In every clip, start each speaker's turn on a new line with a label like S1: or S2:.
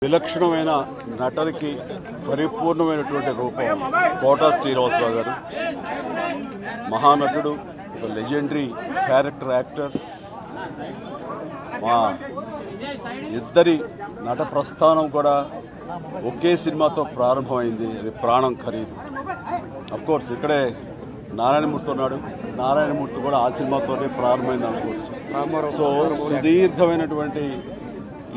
S1: విలక్షణమైన నటనకి పరిపూర్ణమైనటువంటి రూపం కోట శ్రీనివాసరావు గారు. మహానటుడు, ఒక లెజెండరీ క్యారెక్టర్ యాక్టర్. మా ఇద్దరి నట ప్రస్థానం కూడా ఒకే సినిమాతో ప్రారంభమైంది. అది ప్రాణం ఖరీదు. అఫ్కోర్స్ ఇక్కడే నారాయణమూర్తి ఉన్నాడు. నారాయణమూర్తి కూడా ఆ సినిమాతోనే ప్రారంభమైంది అనుకోవచ్చు. సో సుదీర్ఘమైనటువంటి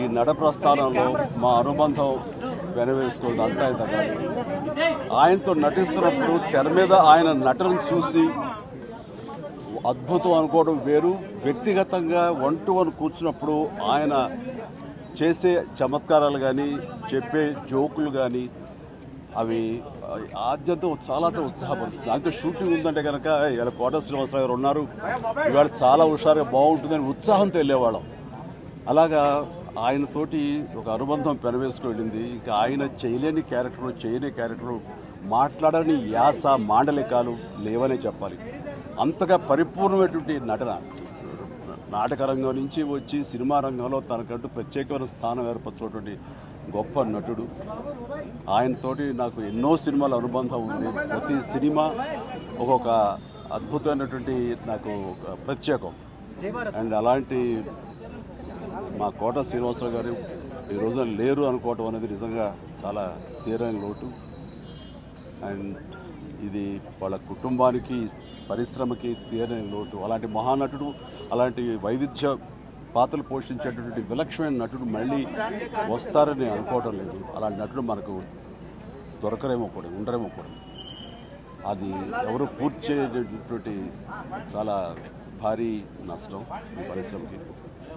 S1: ఈ నట ప్రస్థానంలో మా అనుబంధం వెనవేస్తుంది. అంతా ఇంత కాదు. ఆయనతో నటిస్తున్నప్పుడు తెర మీద ఆయన నటనను చూసి అద్భుతం అనుకోవడం వేరు. వ్యక్తిగతంగా 1-to-1 కూర్చున్నప్పుడు ఆయన చేసే చమత్కారాలు కానీ, చెప్పే జోకులు కానీ అవి ఆద్యంతం చాలా ఉత్సాహపరుస్తుంది. అంతే షూటింగ్ ఉందంటే కనుక ఇవాళ కోట శ్రీనివాసరావు గారు ఉన్నారు, ఇవాళ చాలా హుషారుగా బాగుంటుందని ఉత్సాహంతో వెళ్ళేవాళ్ళం. అలాగా ఆయనతోటి ఒక అనుబంధం పెనవేసుకు వెళ్ళింది. ఇక ఆయన చేయలేని క్యారెక్టరు మాట్లాడని యాస, మాండలికాలు లేవనే చెప్పాలి. అంతగా పరిపూర్ణమైనటువంటి నటన. నాటక రంగం నుంచి వచ్చి సినిమా రంగంలో తనకంటూ ప్రత్యేకమైన స్థానం ఏర్పరచినటువంటి గొప్ప నటుడు. ఆయనతోటి నాకు ఎన్నో సినిమాల అనుబంధం ఉంది. ప్రతి సినిమా ఒక్కొక్క అద్భుతమైనటువంటి నాకు ప్రత్యేకం. అండ్ అలాంటి మా కోట శ్రీనివాసరావు గారు ఈ రోజున లేరు అనుకోవటం అనేది నిజంగా చాలా తీరని లోటు. అండ్ ఇది వాళ్ళ కుటుంబానికి, పరిశ్రమకి తీరని లోటు. అలాంటి మహానటుడు, అలాంటి వైవిధ్య పాత్రలు పోషించేటటువంటి విలక్షణమైన నటుడు మళ్ళీ వస్తారని అనుకోవటం లేదు. అలాంటి నటుడు మనకు దొరకరేమో కూడా, ఉండరేమో కూడా. అది ఎవరు పూర్తి చేయటువంటి చాలా భారీ నష్టం ఈ పరిశ్రమకి.